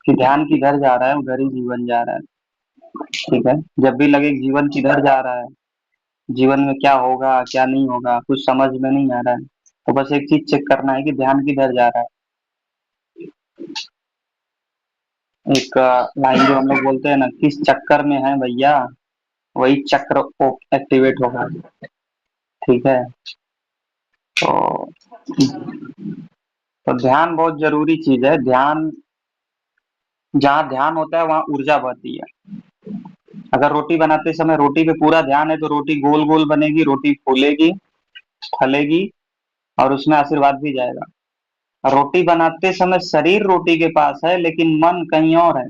कि ध्यान किधर जा रहा है उधर ही जीवन जा रहा है। ठीक है, जब भी लगे कि जीवन किधर जा रहा है, जीवन में क्या होगा क्या नहीं होगा कुछ समझ में नहीं आ रहा है, तो बस एक चीज चेक करना है कि ध्यान किधर जा रहा है। एक लाइन जो हम लोग बोलते हैं ना, किस चक्कर में है भैया, वही चक्र एक्टिवेट होगा। ठीक है। तो ध्यान बहुत जरूरी चीज है। ध्यान, जहाँ ध्यान होता है वहाँ ऊर्जा बहती है। अगर रोटी बनाते समय रोटी पे पूरा ध्यान है तो रोटी गोल गोल बनेगी, रोटी फूलेगी, फलेगी, और उसमें आशीर्वाद भी जाएगा। रोटी बनाते समय शरीर रोटी के पास है लेकिन मन कहीं और है।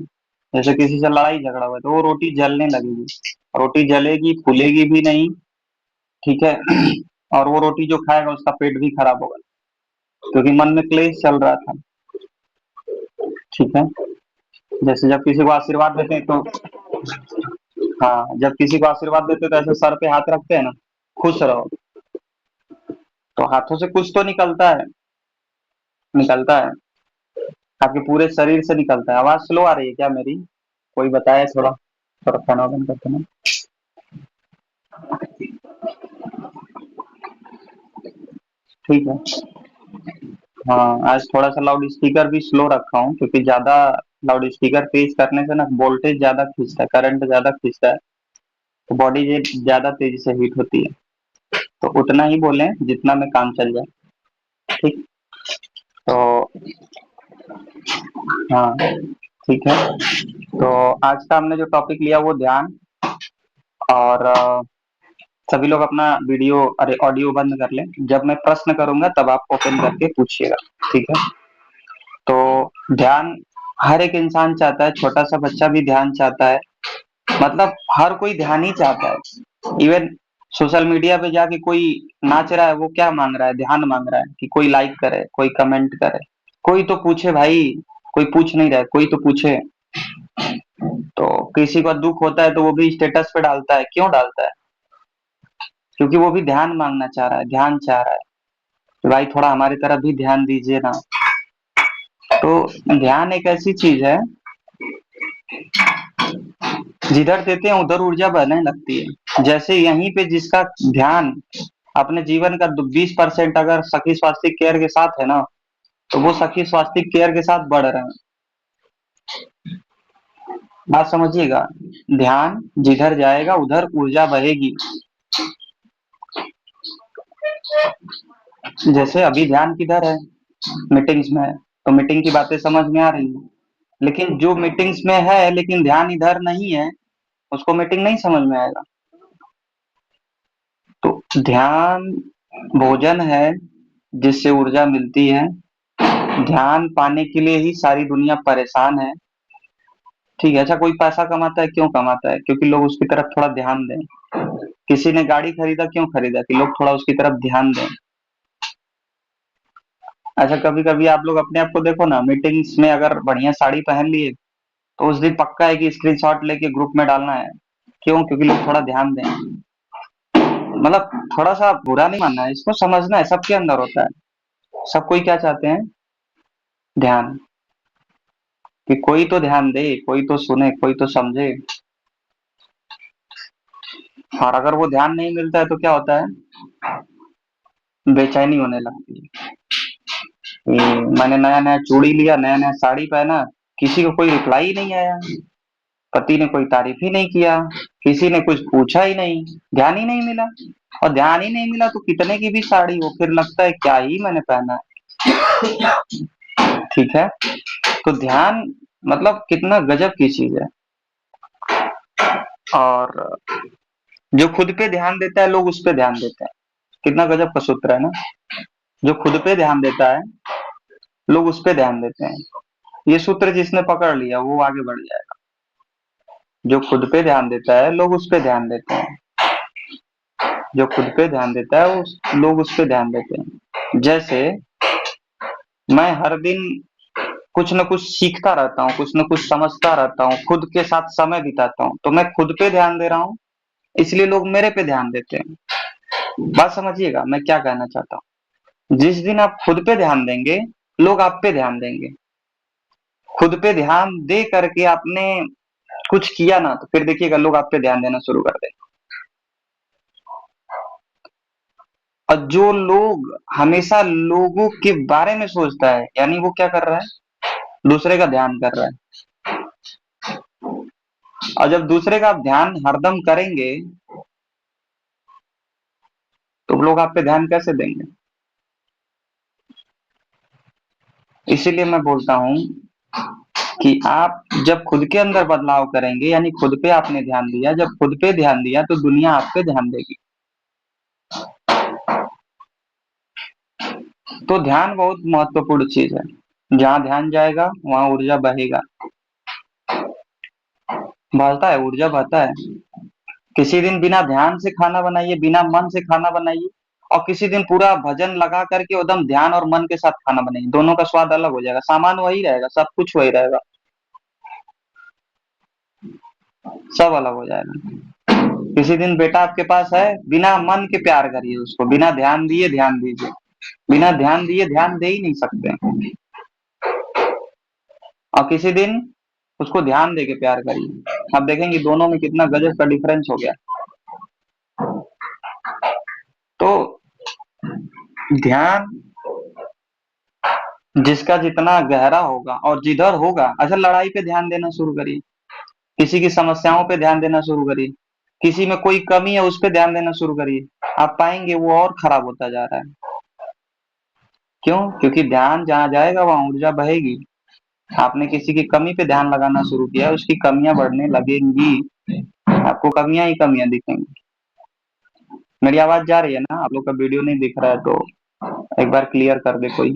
जैसे किसी से लड़ाई झगड़ा हुआ है तो वो रोटी जलने लगेगी, रोटी जलेगी फूलेगी भी नहीं। ठीक है। और वो रोटी जो खाएगा उसका पेट भी खराब होगा, क्योंकि मन में क्लेश चल रहा था। ठीक है। जैसे जब किसी को आशीर्वाद देते हैं तो, हाँ, जब किसी को आशीर्वाद देते हैं तो ऐसे सर पे हाथ रखते हैं ना, खुश रहो, तो हाथों से कुछ तो निकलता है, निकलता है, आपके पूरे शरीर से निकलता है। आवाज स्लो आ रही है क्या मेरी? कोई बताए थोड़ा, थोड़ा खाना बंद करते ना। ठीक है। हाँ, आज थोड़ा सा लाउड स्पीकर भी स्लो रखा हूँ, क्योंकि ज्यादा लाउड स्पीकर तेज करने से ना वोल्टेज ज्यादा खींचता है, करंट ज्यादा खींचता है, तो बॉडी ज्यादा तेजी से हीट होती है। तो उतना ही बोलें जितना में काम चल जाए। ठीक। तो हाँ, ठीक है। तो आज का हमने जो टॉपिक लिया वो ध्यान। और सभी लोग अपना वीडियो, अरे ऑडियो बंद कर लें। जब मैं प्रश्न करूंगा तब आप ओपन करके पूछिएगा। ठीक है। तो ध्यान हर एक इंसान चाहता है, छोटा सा बच्चा भी ध्यान चाहता है, मतलब हर कोई ध्यान ही चाहता है। इवन सोशल मीडिया पे जाके कोई नाच रहा है, वो क्या मांग रहा है? ध्यान मांग रहा है कि कोई लाइक करे, कोई कमेंट करे, कोई तो पूछे भाई। कोई पूछ नहीं रहा है, कोई तो पूछे। तो किसी का दुख होता है तो वो भी स्टेटस पे डालता है, क्यों डालता है? क्योंकि वो भी ध्यान मांगना चाह रहा है, ध्यान चाह रहा है कि भाई थोड़ा हमारी तरफ भी ध्यान दीजिए ना। तो ध्यान एक ऐसी चीज है, जिधर देते हैं उधर ऊर्जा बहने लगती है। जैसे यहीं पे जिसका ध्यान अपने जीवन का 20% अगर सखी स्वास्थ्य केयर के साथ है ना, तो वो सखी स्वास्थ्य केयर के साथ बढ़ रहे हैं। बात समझिएगा। ध्यान जिधर जाएगा उधर ऊर्जा बहेगी। जैसे अभी ध्यान किधर है? मीटिंग्स में है, तो मीटिंग की बातें समझ में आ रही है। लेकिन जो मीटिंग्स में है लेकिन ध्यान इधर नहीं है, उसको मीटिंग नहीं समझ में आएगा। तो ध्यान भोजन है जिससे ऊर्जा मिलती है। ध्यान पाने के लिए ही सारी दुनिया परेशान है। ठीक है। अच्छा, कोई पैसा कमाता है, क्यों कमाता है? क्योंकि लोग उसकी तरफ थोड़ा ध्यान दें। किसी ने गाड़ी खरीदा, क्यों खरीदा? कि लोग थोड़ा उसकी तरफ ध्यान दें। अच्छा, कभी कभी आप लोग अपने आप को देखो ना, मीटिंग्स में अगर बढ़िया साड़ी पहन लिए तो उस दिन पक्का है कि स्क्रीनशॉट लेके ग्रुप में डालना है। क्यों? क्योंकि लोग थोड़ा ध्यान दें। मतलब थोड़ा सा बुरा नहीं मानना है, इसको समझना है, सबके अंदर होता है। सब कोई क्या चाहते हैं? ध्यान। कि कोई तो ध्यान दे, कोई तो सुने, कोई तो समझे। और अगर वो ध्यान नहीं मिलता है तो क्या होता है? बेचैनी होने लगती है कि मैंने नया नया चूड़ी लिया, नया नया साड़ी पहना, किसी को कोई रिप्लाई ही नहीं आया, पति ने कोई तारीफ ही नहीं किया, किसी ने कुछ पूछा ही नहीं, ध्यान ही नहीं मिला। और ध्यान ही नहीं मिला तो कितने की भी साड़ी हो, फिर लगता है क्या ही मैंने पहना है। ठीक है। तो ध्यान मतलब कितना गजब की चीज है। और जो खुद पे ध्यान देता है लोग उस पे ध्यान देते हैं। कितना गजब का सूत्र है ना। जो खुद पे ध्यान देता है लोग उस पे ध्यान देते हैं। ये सूत्र जिसने पकड़ लिया वो आगे बढ़ जाएगा। जो खुद पे ध्यान देता है लोग उस पे ध्यान देते हैं। जो खुद पे ध्यान देता है लोग उस पे ध्यान देते हैं। जैसे मैं हर दिन कुछ न कुछ सीखता रहता हूँ, कुछ न कुछ समझता रहता हूँ, खुद के साथ समय बिताता हूँ, तो मैं खुद पे ध्यान दे रहा हूँ, इसलिए लोग मेरे पे ध्यान देते हैं। बात समझिएगा मैं क्या कहना चाहता हूँ। जिस दिन आप खुद पे ध्यान देंगे लोग आप पे ध्यान देंगे। खुद पे ध्यान दे करके आपने कुछ किया ना, तो फिर देखिएगा लोग आप पे ध्यान देना शुरू कर देंगे। और जो लोग हमेशा लोगों के बारे में सोचता है, यानी वो क्या कर रहा है, दूसरे का ध्यान कर रहा है। और जब दूसरे का आप ध्यान हरदम करेंगे तो लोग आप पे ध्यान कैसे देंगे। इसीलिए मैं बोलता हूं कि आप जब खुद के अंदर बदलाव करेंगे, यानी खुद पे आपने ध्यान दिया, जब खुद पे ध्यान दिया तो दुनिया आप पे ध्यान देगी। तो ध्यान बहुत महत्वपूर्ण चीज है। जहां ध्यान जाएगा वहां ऊर्जा बहेगा, बहता है, ऊर्जा बहता है। किसी दिन बिना ध्यान से खाना बनाइए, बिना मन से खाना बनाइए, और किसी दिन पूरा भजन लगा करके एकदम ध्यान और मन के साथ खाना बनाइए, दोनों का स्वाद अलग हो जाएगा। सामान वही रहेगा, सब कुछ वही रहेगा, सब अलग हो जाएगा। किसी दिन बेटा आपके पास है, बिना मन के प्यार करिए उसको, बिना ध्यान दिए ध्यान दीजिए। बिना ध्यान दिए ध्यान दे ही नहीं सकते। और किसी दिन उसको ध्यान दे के प्यार करिए, आप देखेंगे दोनों में कितना गजब का डिफरेंस हो गया। तो ध्यान जिसका जितना गहरा होगा और जिधर होगा, अच्छा लड़ाई पे ध्यान देना शुरू करिए, किसी की समस्याओं पे ध्यान देना शुरू करिए, किसी में कोई कमी है उस पे ध्यान देना शुरू करिए, आप पाएंगे वो और खराब होता जा रहा है। क्यों? क्योंकि ध्यान जहां जाएगा वहां ऊर्जा बहेगी। आपने किसी की कमी पे ध्यान लगाना शुरू किया, उसकी कमियां बढ़ने लगेंगी, आपको कमियां ही कमियां दिखेंगी। मेरी आवाज जा रही है ना? आप लोग का वीडियो नहीं दिख रहा है तो एक बार क्लियर कर दे कोई।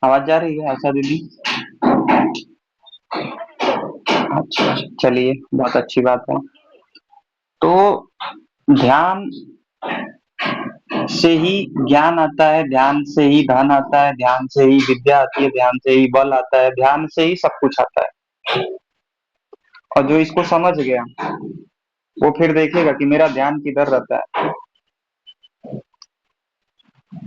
आवाज जा रही है आशा दीदी? अच्छा, चलिए बहुत अच्छी बात है। तो ध्यान से ही ज्ञान आता है, ध्यान से ही धन आता है, ध्यान से ही विद्या आती है, ध्यान से ही बल आता है, ध्यान से ही सब कुछ आता है। और जो इसको समझ गया वो फिर देखेगा कि मेरा ध्यान किधर रहता है,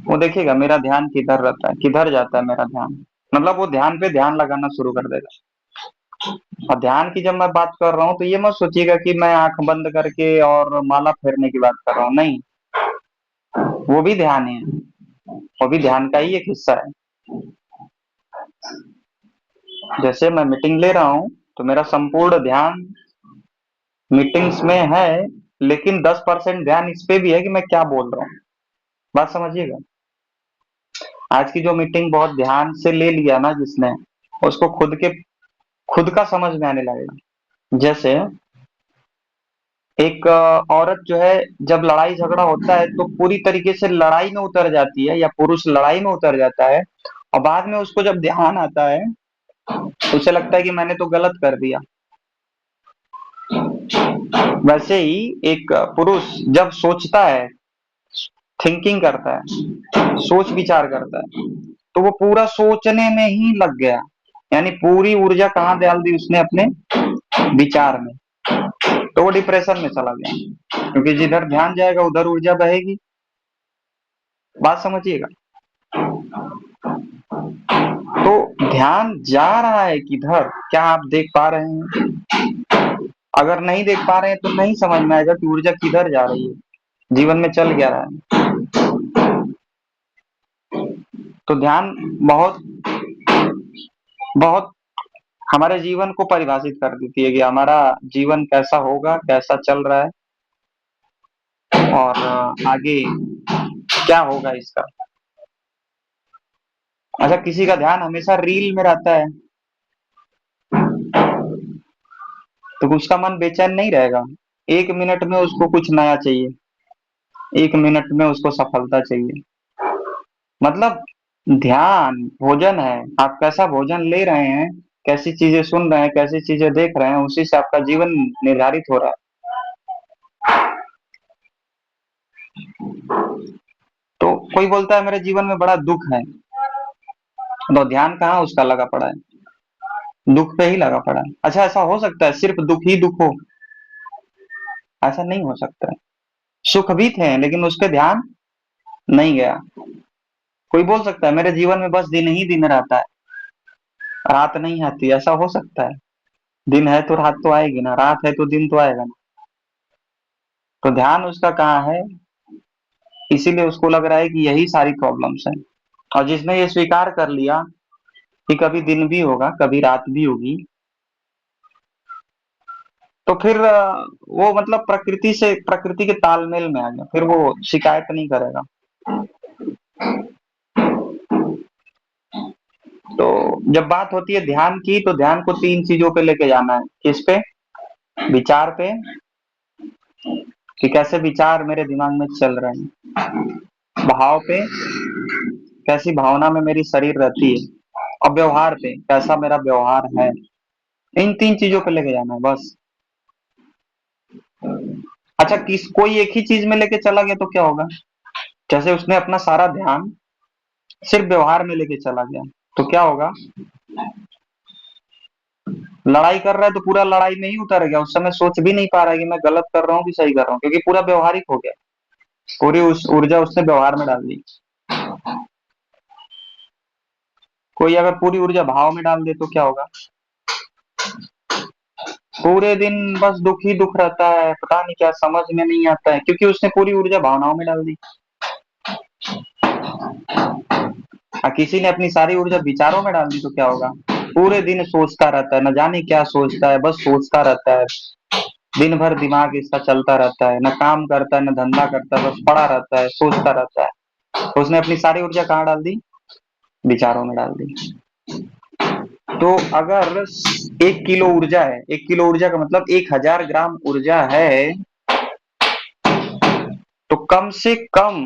वो देखेगा मेरा ध्यान किधर रहता है, किधर जाता है मेरा ध्यान, मतलब वो ध्यान पे ध्यान लगाना शुरू कर देगा। और ध्यान की जब मैं बात कर रहा हूँ तो ये मत सोचिएगा कि मैं आंख बंद करके और माला फेरने की बात कर रहा हूँ, नहीं, वो भी ध्यान है, वो भी ध्यान का ही एक हिस्सा है। जैसे मैं मीटिंग ले रहा हूँ तो मेरा संपूर्ण ध्यान मीटिंग्स में है, लेकिन 10% ध्यान इस पे भी है कि मैं क्या बोल रहा हूँ। बात समझिएगा। आज की जो मीटिंग बहुत ध्यान से ले लिया ना जिसने, उसको खुद का समझ में आने लगेगा। जैसे एक औरत जो है, जब लड़ाई झगड़ा होता है तो पूरी तरीके से लड़ाई में उतर जाती है, या पुरुष लड़ाई में उतर जाता है, और बाद में उसको जब ध्यान आता है तो उसे लगता है कि मैंने तो गलत कर दिया। वैसे ही एक पुरुष जब सोचता है, थिंकिंग करता है, सोच विचार करता है, तो वो पूरा सोचने में ही लग गया, यानी पूरी ऊर्जा कहाँ डाल दी उसने? अपने विचार में। तो वो डिप्रेशन में चला गया, क्योंकि जिधर ध्यान जाएगा उधर ऊर्जा बहेगी। बात समझिएगा। तो ध्यान जा रहा है किधर, क्या आप देख पा रहे हैं? अगर नहीं देख पा रहे हैं तो नहीं समझ में आएगा कि ऊर्जा किधर जा रही है, जीवन में चल क्या रहा है। तो ध्यान बहुत बहुत हमारे जीवन को परिभाषित कर देती है कि हमारा जीवन कैसा होगा, कैसा चल रहा है, और आगे क्या होगा इसका। अच्छा, किसी का ध्यान हमेशा रील में रहता है तो उसका मन बेचैन नहीं रहेगा। 1 मिनट में उसको कुछ नया चाहिए, 1 मिनट में उसको सफलता चाहिए। मतलब ध्यान भोजन है, आप कैसा भोजन ले रहे हैं, कैसी चीजें सुन रहे हैं, कैसी चीजें देख रहे हैं, उसी से आपका जीवन निर्धारित हो रहा है। तो कोई बोलता है मेरे जीवन में बड़ा दुख है, तो ध्यान कहाँ उसका लगा पड़ा है? दुख पे ही लगा पड़ा है। अच्छा, ऐसा हो सकता है सिर्फ दुख ही दुख हो? ऐसा नहीं हो सकता है। सुख भी थे लेकिन उस पे ध्यान नहीं गया। कोई बोल सकता है मेरे जीवन में बस दिन ही दिन रहता है, रात नहीं आती? ऐसा हो सकता है? दिन है तो रात तो आएगी ना, रात है तो दिन तो आएगा ना। तो ध्यान उसका कहाँ है? इसीलिए उसको लग रहा है कि यही सारी प्रॉब्लम्स हैं। और जिसने ये स्वीकार कर लिया कि कभी दिन भी होगा कभी रात भी होगी, तो फिर वो मतलब प्रकृति से, प्रकृति के तालमेल में आ गया, फिर वो शिकायत नहीं करेगा। तो जब बात होती है ध्यान की, तो ध्यान को तीन चीजों पे लेके जाना है। किस पे? विचार पे, कि कैसे विचार मेरे दिमाग में चल रहे हैं। भाव पे, कैसी भावना में मेरी शरीर रहती है। और व्यवहार पे, कैसा मेरा व्यवहार है। इन तीन चीजों पे लेके जाना है बस। अच्छा, किस कोई एक ही चीज में लेके चला गया तो क्या होगा? जैसे उसने अपना सारा ध्यान सिर्फ व्यवहार में लेके चला गया, तो क्या होगा? लड़ाई कर रहा है तो पूरा लड़ाई में ही उतर गया, उस समय सोच भी नहीं पा रहा है कि मैं गलत कर रहा हूँ कि सही कर रहा हूँ, क्योंकि पूरा व्यवहारिक हो गया। पूरी उस ऊर्जा उसने व्यवहार में डाल दी। कोई अगर पूरी ऊर्जा भाव में डाल दे तो क्या होगा? पूरे दिन बस दुख ही दुख रहता है, पता नहीं क्या, समझ में नहीं आता है, क्योंकि उसने पूरी ऊर्जा भावनाओं में डाल दी। किसी ने अपनी सारी ऊर्जा विचारों में डाल दी तो क्या होगा? पूरे दिन सोचता रहता है, न जाने क्या सोचता है, बस सोचता रहता है। दिन भर दिमाग इसका चलता रहता है, न काम करता है न धंधा करता है, बस पड़ा रहता है, सोचता रहता है। तो उसने अपनी सारी ऊर्जा कहाँ डाल दी? विचारों में डाल दी। तो अगर 1 किलो ऊर्जा है, 1 किलो ऊर्जा का मतलब 1000 ग्राम ऊर्जा है, तो कम से कम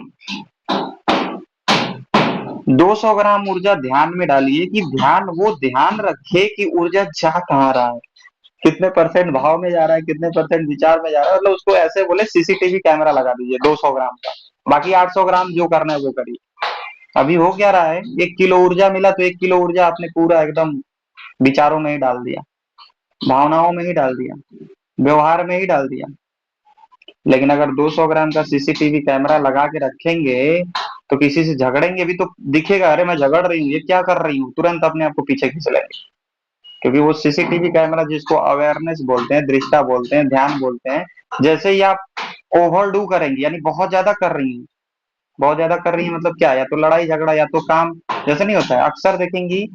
200 ग्राम ऊर्जा ध्यान में डालिए, कि ध्यान वो ध्यान रखे कि ऊर्जा जा कहाँ रहा है, कितने परसेंट भाव में जा रहा है, कितने परसेंट विचार में जा रहा है। मतलब उसको ऐसे बोले सीसीटीवी कैमरा लगा दीजिए 200 ग्राम का, बाकी 800 ग्राम जो करना है वो करिए। अभी हो क्या रहा है, 1 किलो ऊर्जा मिला तो 1 किलो ऊर्जा आपने पूरा एकदम विचारों में ही डाल दिया, भावनाओं में ही डाल दिया, व्यवहार में ही डाल दिया। लेकिन अगर 200 ग्राम का सीसीटीवी कैमरा लगा के रखेंगे, तो किसी से झगड़ेंगे भी तो दिखेगा, अरे मैं झगड़ रही हूँ, ये क्या कर रही हूँ, तुरंत अपने आप को पीछे खींच लेंगे। क्योंकि वो सीसीटीवी कैमरा, जिसको अवेयरनेस बोलते हैं, दृष्टा बोलते हैं, ध्यान बोलते हैं, जैसे ही आप ओवरडू करेंगे, यानी बहुत ज्यादा कर रही हैं, बहुत ज्यादा कर रही है मतलब क्या, या तो लड़ाई झगड़ा या तो काम, जैसे नहीं होता है अक्सर देखेंगी,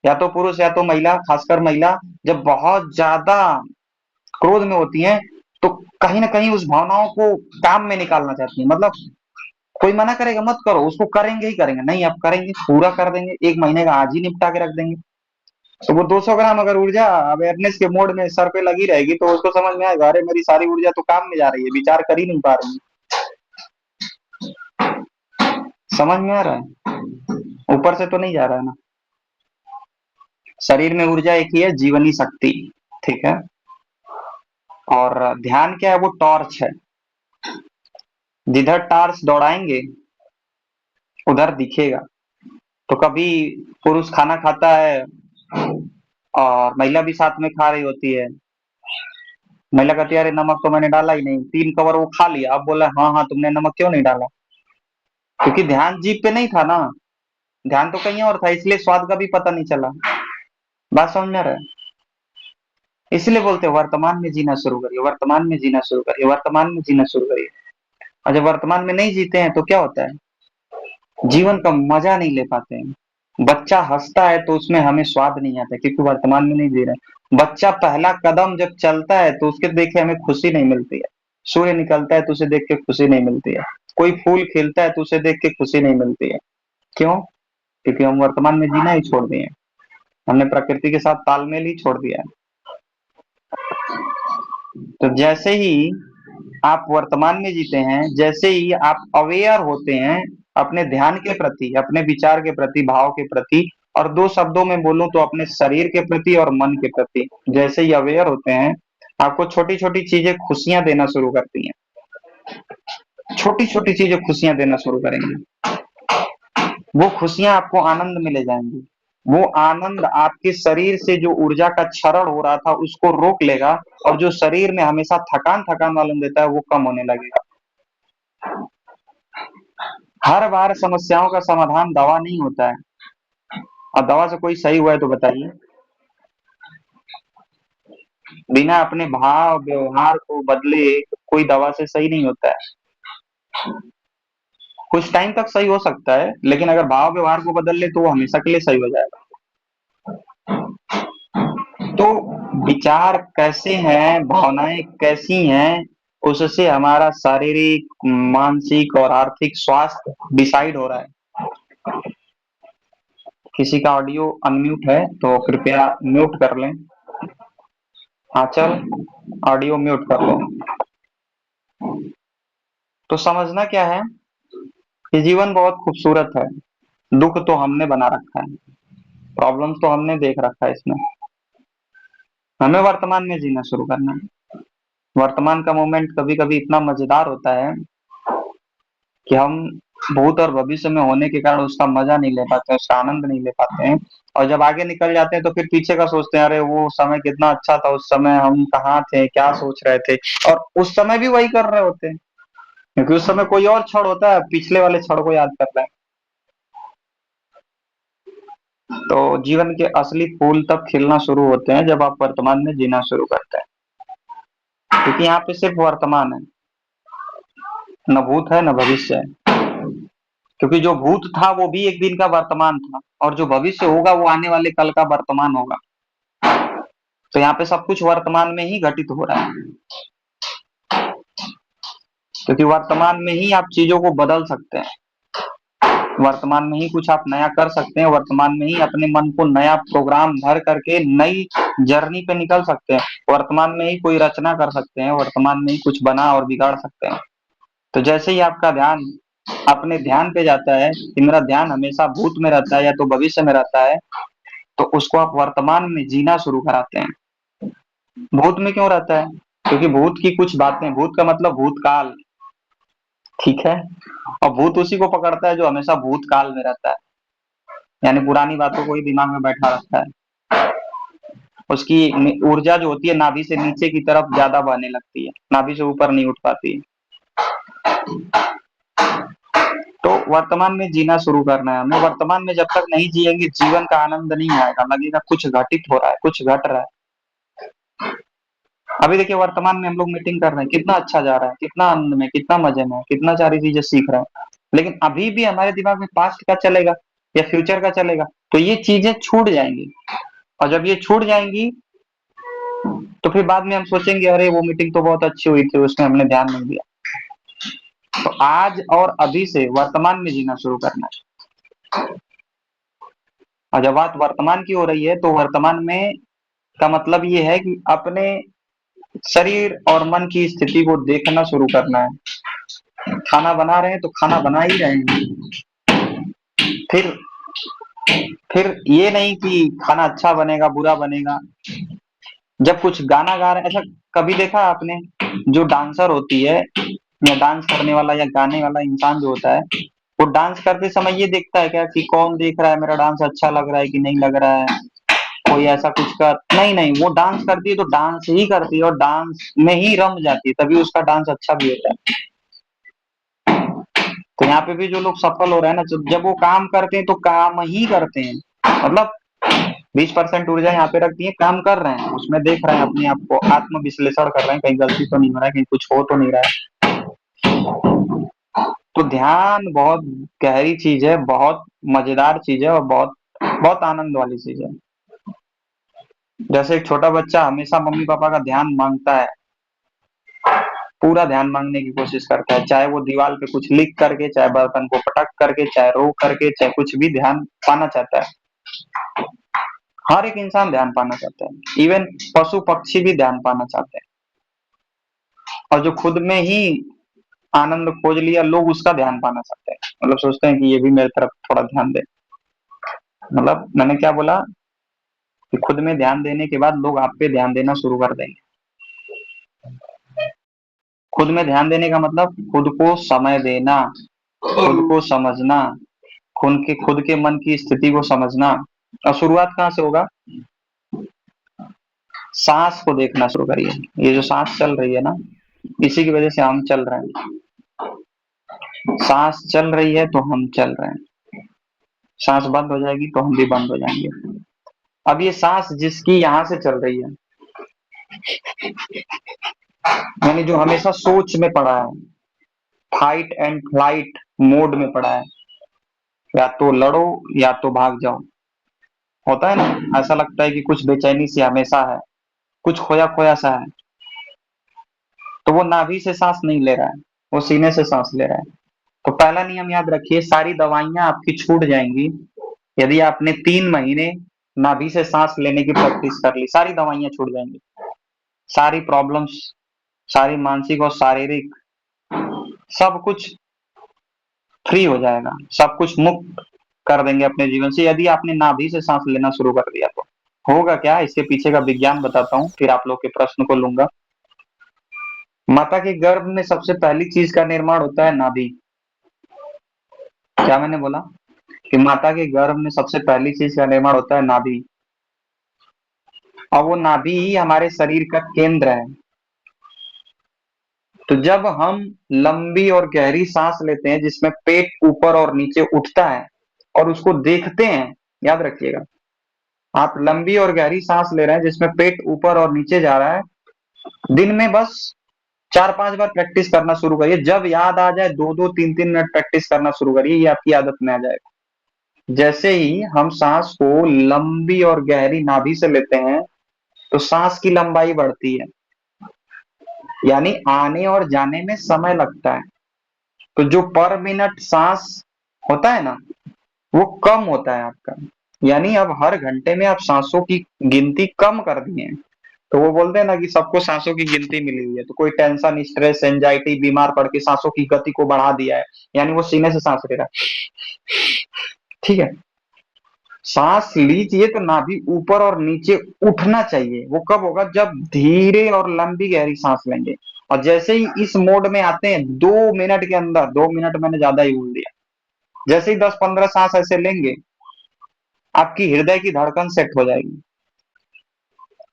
या तो पुरुष या तो महिला, खासकर महिला जब बहुत ज्यादा क्रोध में होती हैं, तो कहीं ना कहीं उस भावनाओं को काम में निकालना चाहती है। मतलब कोई मना करेगा मत करो, उसको करेंगे ही करेंगे, नहीं आप करेंगे, पूरा कर देंगे, 1 महीने का आज ही निपटा के रख देंगे। तो वो 200 ग्राम अगर ऊर्जा अवेयरनेस के मोड में सर पे लगी रहेगी, तो उसको समझ में आएगा, अरे मेरी सारी ऊर्जा तो काम में जा रही है, विचार कर ही नहीं पा रही है। समझ में आ रहा है? ऊपर से तो नहीं जा रहा है ना। शरीर में ऊर्जा एक ही है, जीवनी शक्ति। ठीक है। और ध्यान क्या है? वो टॉर्च है, जिधर टॉर्च दौड़ाएंगे उधर दिखेगा। तो कभी पुरुष खाना खाता है और महिला भी साथ में खा रही होती है, महिला कहती है अरे नमक तो मैंने डाला ही नहीं, 3 कवर वो खा लिया, अब बोला हाँ हाँ तुमने नमक क्यों नहीं डाला? क्योंकि ध्यान जीभ पे नहीं था ना, ध्यान तो कहीं और था, इसलिए स्वाद का भी पता नहीं चला। बात समझ में आ रहा है? इसलिए बोलते हैं वर्तमान में जीना शुरू करिए, वर्तमान में जीना शुरू करिए, वर्तमान में जीना शुरू करिए। और जब वर्तमान में नहीं जीते हैं तो क्या होता है? जीवन का मजा नहीं ले पाते हैं। बच्चा हंसता है तो उसमें हमें स्वाद नहीं आता, क्योंकि वर्तमान में नहीं जी रहे। बच्चा पहला कदम जब चलता है तो उसके देख के हमें खुशी नहीं मिलती है। सूर्य निकलता है तो उसे देख के खुशी नहीं मिलती है। कोई फूल खिलता है तो उसे देख के खुशी नहीं मिलती है। क्यों? क्योंकि हम वर्तमान में जीना ही छोड़ दिए, हमने प्रकृति के साथ तालमेल ही छोड़ दिया है। तो जैसे ही आप वर्तमान में जीते हैं, जैसे ही आप अवेयर होते हैं अपने ध्यान के प्रति, अपने विचार के प्रति, भाव के प्रति, और दो शब्दों में बोलूं तो अपने शरीर के प्रति और मन के प्रति, जैसे ही अवेयर होते हैं, आपको छोटी छोटी चीजें खुशियां देना शुरू करती हैं। छोटी छोटी चीजें खुशियां देना शुरू करेंगी। वो खुशियां आपको आनंद में ले जाएंगी। वो आनंद आपके शरीर से जो ऊर्जा का क्षरण हो रहा था उसको रोक लेगा, और जो शरीर में हमेशा थकान थकान मालूम देता है वो कम होने लगेगा। हर बार समस्याओं का समाधान दवा नहीं होता है। और दवा से कोई सही हुआ है तो बताइए। बिना अपने भाव व्यवहार को बदले कोई दवा से सही नहीं होता है। कुछ टाइम तक सही हो सकता है, लेकिन अगर भाव व्यवहार को बदल ले तो वो हमेशा के लिए सही हो जाएगा। तो विचार कैसे हैं, भावनाएं कैसी हैं, उससे हमारा शारीरिक, मानसिक और आर्थिक स्वास्थ्य डिसाइड हो रहा है। किसी का ऑडियो अनम्यूट है तो कृपया म्यूट कर लें। हाँ चल, ऑडियो म्यूट कर लो। तो समझना क्या है, ये जीवन बहुत खूबसूरत है। दुख तो हमने बना रखा है, प्रॉब्लम्स तो हमने देख रखा है इसमें। हमें वर्तमान में जीना शुरू करना है। वर्तमान का मोमेंट कभी कभी इतना मजेदार होता है कि हम भूत और भविष्य में होने के कारण उसका मजा नहीं ले पाते हैं, उसका आनंद नहीं ले पाते हैं। और जब आगे निकल जाते हैं तो फिर पीछे का सोचते हैं, अरे वो समय कितना अच्छा था, उस समय हम कहाँ थे, क्या सोच रहे थे। और उस समय भी वही कर रहे होते हैं, क्योंकि उस समय कोई और क्षण होता है, पिछले वाले क्षण को याद कर रहे हैं। तो जीवन के असली फूल तब खिलना शुरू होते हैं जब आप वर्तमान में जीना शुरू करते हैं, क्योंकि यहाँ पे सिर्फ वर्तमान है, न भूत है न भविष्य है। क्योंकि जो भूत था वो भी एक दिन का वर्तमान था, और जो भविष्य होगा वो आने वाले कल का वर्तमान होगा। तो यहाँ पे सब कुछ वर्तमान में ही घटित हो रहा है, क्योंकि वर्तमान में ही आप चीजों को बदल सकते हैं, वर्तमान में ही कुछ आप नया कर सकते हैं, वर्तमान में ही अपने मन को नया प्रोग्राम भर करके नई जर्नी पे निकल सकते हैं, वर्तमान में ही कोई रचना कर सकते हैं, वर्तमान में ही कुछ बना और बिगाड़ सकते हैं। तो जैसे ही आपका ध्यान अपने ध्यान पे जाता है कि मेरा ध्यान हमेशा भूत में रहता है या तो भविष्य में रहता है, तो उसको आप वर्तमान में जीना शुरू कराते हैं। भूत में क्यों रहता है? क्योंकि भूत की कुछ बातें, भूत का मतलब भूतकाल, ठीक है। और भूत उसी को पकड़ता है जो हमेशा भूतकाल में रहता है, यानी पुरानी बातों को ही दिमाग में बैठा रखता है। उसकी ऊर्जा जो होती है नाभि से नीचे की तरफ ज्यादा बहने लगती है, नाभि से ऊपर नहीं उठ पाती। तो वर्तमान में जीना शुरू करना है हमें। वर्तमान में जब तक नहीं जिएंगे जीवन का आनंद नहीं आएगा, लगेगा कुछ घटित हो रहा है, कुछ घट रहा है। अभी देखिए वर्तमान में हम लोग मीटिंग कर रहे हैं, कितना अच्छा जा रहा है, कितना आनंद में, कितना मजे में, कितना सारी चीजें सीख रहे हैं। लेकिन अभी भी हमारे दिमाग में पास्ट का चलेगा या फ्यूचर का चलेगा, तो ये चीजें छूट जाएंगी। और जब ये छूट जाएंगी तो फिर बाद में हम सोचेंगे, अरे वो मीटिंग तो बहुत अच्छी हुई थी, उसमें हमने ध्यान नहीं दिया। तो आज और अभी से वर्तमान में जीना शुरू करना है। और जब बात वर्तमान की हो रही है तो वर्तमान में का मतलब ये है कि अपने शरीर और मन की स्थिति को देखना शुरू करना है। खाना बना रहे हैं तो खाना बना ही रहे हैं। फिर फिर ये नहीं कि खाना अच्छा बनेगा बुरा बनेगा। जब कुछ गाना गा रहे हैं, अच्छा कभी देखा आपने, जो डांसर होती है या डांस करने वाला या गाने वाला इंसान जो होता है, वो डांस करते समय ये देखता है क्या कि कौन देख रहा है, मेरा डांस अच्छा लग रहा है कि नहीं लग रहा है, कोई ऐसा कुछ कर नहीं, नहीं, वो डांस करती है तो डांस ही करती है और डांस में ही रम जाती है, तभी उसका डांस अच्छा भी होता है। तो यहाँ पे भी जो लोग सफल हो रहे हैं ना, जब वो काम करते हैं तो काम ही करते हैं, मतलब 20% ऊर्जा यहाँ पे रख दी है, काम कर रहे हैं, उसमें देख रहे हैं अपने आप को, आत्म विश्लेषण कर रहे हैं, कहीं गलती तो नहीं हो रहा है, कहीं कुछ हो तो नहीं रहा है। तो ध्यान बहुत गहरी चीज है, बहुत मजेदार चीज है और बहुत बहुत आनंद वाली चीज है। जैसे एक छोटा बच्चा हमेशा मम्मी पापा का ध्यान मांगता है, पूरा ध्यान मांगने की कोशिश करता है, चाहे वो दीवार पे कुछ लिख करके, चाहे बर्तन को पटक करके, चाहे रो करके, चाहे कुछ भी ध्यान पाना चाहता है। हर एक इंसान ध्यान पाना चाहता है, इवन पशु पक्षी भी ध्यान पाना चाहते हैं। और जो खुद में ही आनंद खोज लिया, लोग उसका ध्यान पाना चाहते हैं, मतलब सोचते हैं कि ये भी मेरी तरफ थोड़ा ध्यान दे। मतलब मैंने क्या बोला कि खुद में ध्यान देने के बाद लोग आप पे ध्यान देना शुरू कर देंगे। खुद में ध्यान देने का मतलब खुद को समय देना, खुद को समझना, खुद के मन की स्थिति को समझना। और शुरुआत कहाँ से होगा? सांस को देखना शुरू करिए। ये जो सांस चल रही है ना, इसी की वजह से हम चल रहे हैं। सांस चल रही है तो हम चल रहे हैं, सांस बंद हो जाएगी तो हम भी बंद हो जाएंगे। अब ये सांस जिसकी यहां से चल रही है, यानी जो हमेशा सोच में पड़ा है, फाइट एंड फ्लाइट मोड में पड़ा है, या तो लड़ो या तो भाग जाओ, होता है ना, ऐसा लगता है कि कुछ बेचैनी सी हमेशा है, कुछ खोया खोया सा है, तो वो नाभि से सांस नहीं ले रहा है, वो सीने से सांस ले रहा है। तो पहला नियम याद रखिए, सारी दवाइयां आपकी छूट जाएंगी यदि आपने 3 महीने नाभि से सांस लेने की प्रैक्टिस कर ली, सारी दवाइयां छूट जाएंगी, सारी प्रॉब्लम्स, सारी मानसिक और शारीरिक, सब कुछ फ्री हो जाएगा, सब कुछ मुक्त कर देंगे अपने जीवन से यदि आपने नाभि से सांस लेना शुरू कर दिया तो। होगा क्या, इसके पीछे का विज्ञान बताता हूँ, फिर आप लोग के प्रश्न को लूंगा। माता के गर्भ में सबसे पहली चीज का निर्माण होता है नाभि। क्या मैंने बोला कि माता के गर्भ में सबसे पहली चीज का निर्माण होता है नाभि, और वो नाभि ही हमारे शरीर का केंद्र है। तो जब हम लंबी और गहरी सांस लेते हैं जिसमें पेट ऊपर और नीचे उठता है और उसको देखते हैं, याद रखिएगा, आप लंबी और गहरी सांस ले रहे हैं जिसमें पेट ऊपर और नीचे जा रहा है, दिन में बस 4-5 बार प्रैक्टिस करना शुरू करिए, जब याद आ जाए 2-2 3-3 मिनट प्रैक्टिस करना शुरू करिए, ये आपकी आदत में आ जाएगा। जैसे ही हम सांस को लंबी और गहरी नाभि से लेते हैं तो सांस की लंबाई बढ़ती है, यानी आने और जाने में समय लगता है, तो जो पर मिनट सांस होता है ना, वो कम होता है आपका, यानी अब हर घंटे में आप सांसों की गिनती कम कर दिए हैं। तो वो बोलते हैं ना कि सबको सांसों की गिनती मिली हुई है, तो कोई टेंशन, स्ट्रेस, एंजाइटी, बीमार पड़ के सांसों की गति को बढ़ा दिया है, यानी वो सीने से सांस ले रहा है। ठीक है, सांस लीजिए तो नाभि ऊपर और नीचे उठना चाहिए, वो कब होगा, जब धीरे और लंबी गहरी सांस लेंगे। और जैसे ही इस मोड में आते हैं 2 मिनट के अंदर, 2 मिनट मैंने ज्यादा ही बोल दिया, जैसे ही 10-15 सांस ऐसे लेंगे, आपकी हृदय की धड़कन सेट हो जाएगी,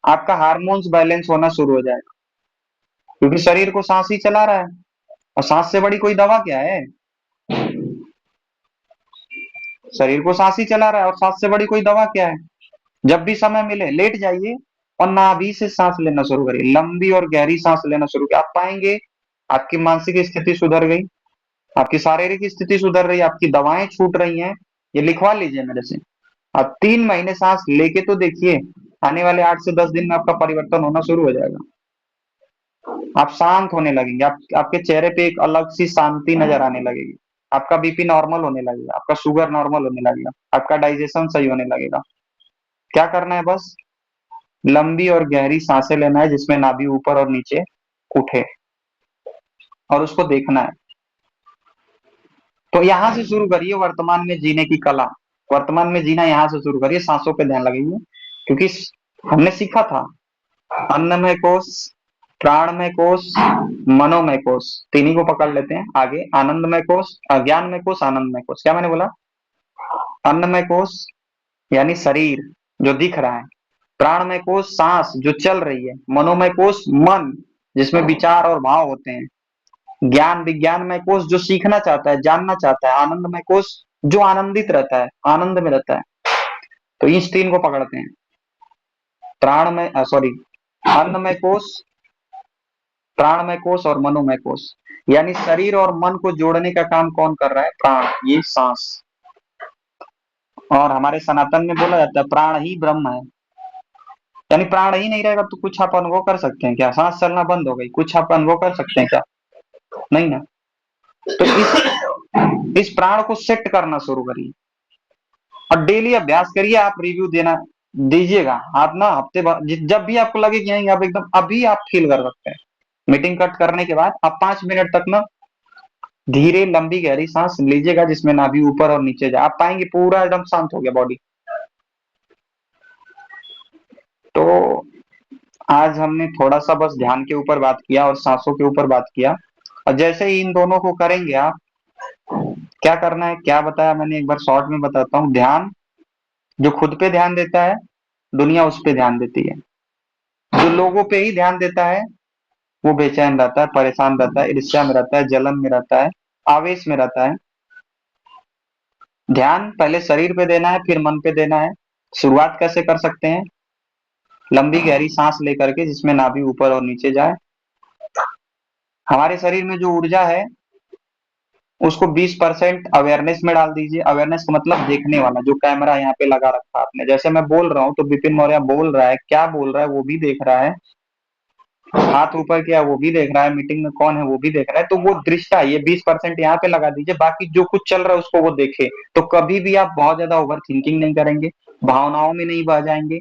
आपका हार्मोन्स बैलेंस होना शुरू हो जाएगा, क्योंकि शरीर को सांस ही चला रहा है, और सांस से बड़ी कोई दवा क्या है, शरीर को सांस ही चला रहा है और सांस से बड़ी कोई दवा क्या है। जब भी समय मिले लेट जाइए और नाभि से सांस लेना शुरू करिए, लंबी और गहरी सांस लेना शुरू करिए, आप पाएंगे आपकी मानसिक स्थिति सुधर गई, आपकी शारीरिक स्थिति सुधर रही, आपकी दवाएं छूट रही हैं। ये लिखवा लीजिए मेरे से, आप 3 महीने सांस लेके तो देखिए, आने वाले 8 से 10 दिन में आपका परिवर्तन होना शुरू हो जाएगा, आप शांत होने लगेंगे, आपके चेहरे पे एक अलग सी शांति नजर आने लगेगी, आपका बीपी नॉर्मल होने लगेगा, आपका शुगर नॉर्मल होने लगेगा, आपका डाइजेशन सही होने लगेगा। क्या करना है, बस लंबी और गहरी सांसें लेना है जिसमें नाभि ऊपर और नीचे उठे, और उसको देखना है। तो यहां से शुरू करिए वर्तमान में जीने की कला, वर्तमान में जीना यहां से शुरू करिए, सांसों पे ध्यान लगाइए, क्योंकि हमने सीखा था अन्नमय कोश, प्राणमय कोश, मनोमय कोश, तीनों को पकड़ लेते हैं आगे, आनंदमय कोश, ज्ञानमय कोश, आनंदमय कोश। क्या मैंने बोला, अन्नमय कोश यानी शरीर जो दिख रहा है, प्राणमय कोश सांस जो चल रही है, मनोमय कोश मन जिसमें विचार और भाव होते हैं, ज्ञान विज्ञानमय कोश जो सीखना चाहता है, जानना चाहता है, आनंदमय कोश जो आनंदित रहता है, आनंद में रहता है। तो इस तीन को पकड़ते हैं, प्राणमय सॉरी अन्नमय कोश, प्राणमय कोश और मनोमय कोश, यानी शरीर और मन को जोड़ने का काम कौन कर रहा है, प्राण, ये सांस। और हमारे सनातन में बोला जाता है प्राण ही ब्रह्म है, यानी प्राण ही नहीं रहेगा तो कुछ आप अनुभव कर सकते हैं क्या, सांस चलना बंद हो गई, कुछ आप अनुभव कर सकते हैं क्या, नहीं ना। तो इस प्राण को सेट करना शुरू करिए और डेली अभ्यास करिए, आप रिव्यू देना दीजिएगा, आप ना हफ्ते बाद जब भी आपको लगे कि नहीं आप एकदम अभी आप फील कर सकते हैं, मीटिंग कट करने के बाद आप 5 मिनट तक ना धीरे लंबी गहरी सांस लीजिएगा जिसमें नाभि ऊपर और नीचे जाए, आप पाएंगे पूरा एकदम शांत हो गया बॉडी। तो आज हमने थोड़ा सा बस ध्यान के ऊपर बात किया और सांसों के ऊपर बात किया, और जैसे ही इन दोनों को करेंगे आप, क्या करना है क्या बताया मैंने, एक बार शॉर्ट में बताता हूँ। ध्यान, जो खुद पे ध्यान देता है दुनिया उस पे ध्यान देती है, जो लोगों पे ही ध्यान देता है वो बेचैन रहता है, परेशान रहता है, ईर्ष्या में रहता है, जलन में रहता है, आवेश में रहता है। ध्यान पहले शरीर पे देना है, फिर मन पे देना है। शुरुआत कैसे कर सकते हैं? लंबी गहरी सांस लेकर के, जिसमें नाभि ऊपर और नीचे जाए। हमारे शरीर में जो ऊर्जा है उसको 20% अवेयरनेस में डाल दीजिए। अवेयरनेस का मतलब देखने वाला, जो कैमरा यहाँ पे लगा रखा है आपने। जैसे मैं बोल रहा हूँ तो विपिन मौर्य बोल रहा है, क्या बोल रहा है वो भी देख रहा है, हाथ ऊपर किया वो भी देख रहा है, मीटिंग में कौन है वो भी देख रहा है। तो वो दृष्टा, ये 20% यहाँ पे लगा दीजिए, बाकी जो कुछ चल रहा है उसको वो देखे। तो कभी भी आप बहुत ज्यादा ओवर थिंकिंग नहीं करेंगे, भावनाओं में नहीं बह जाएंगे,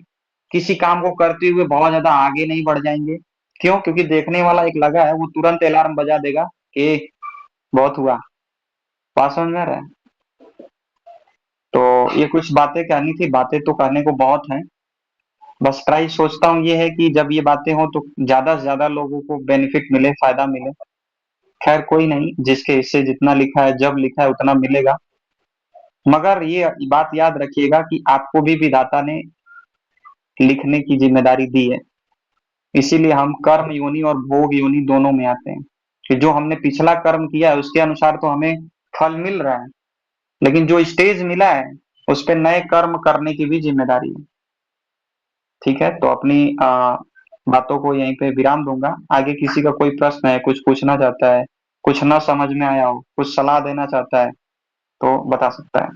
किसी काम को करते हुए बहुत ज्यादा आगे नहीं बढ़ जाएंगे। क्यों? क्योंकि देखने वाला एक लगा है, वो तुरंत अलार्म बजा देगा कि बहुत हुआ। बात समझ में आ रहा है? तो ये कुछ बातें कहनी थी, बातें तो कहने को बहुत हैं। बस ट्राई सोचता हूँ ये है कि जब ये बातें हो तो ज्यादा से ज्यादा लोगों को बेनिफिट मिले, फायदा मिले। खैर कोई नहीं, जिसके हिस्से जितना लिखा है, जब लिखा है उतना मिलेगा। मगर ये बात याद रखिएगा कि आपको भी विधाता ने लिखने की जिम्मेदारी दी है। इसीलिए हम कर्म योनि और भोग योनि दोनों में आते हैं, कि जो हमने पिछला कर्म किया है उसके अनुसार तो हमें फल मिल रहा है, लेकिन जो स्टेज मिला है उस पे नए कर्म करने की भी जिम्मेदारी है। ठीक है, तो अपनी बातों को यहीं पे विराम दूंगा। आगे किसी का कोई प्रश्न है, कुछ पूछना चाहता है, कुछ ना समझ में आया हो, कुछ सलाह देना चाहता है, तो बता सकता है।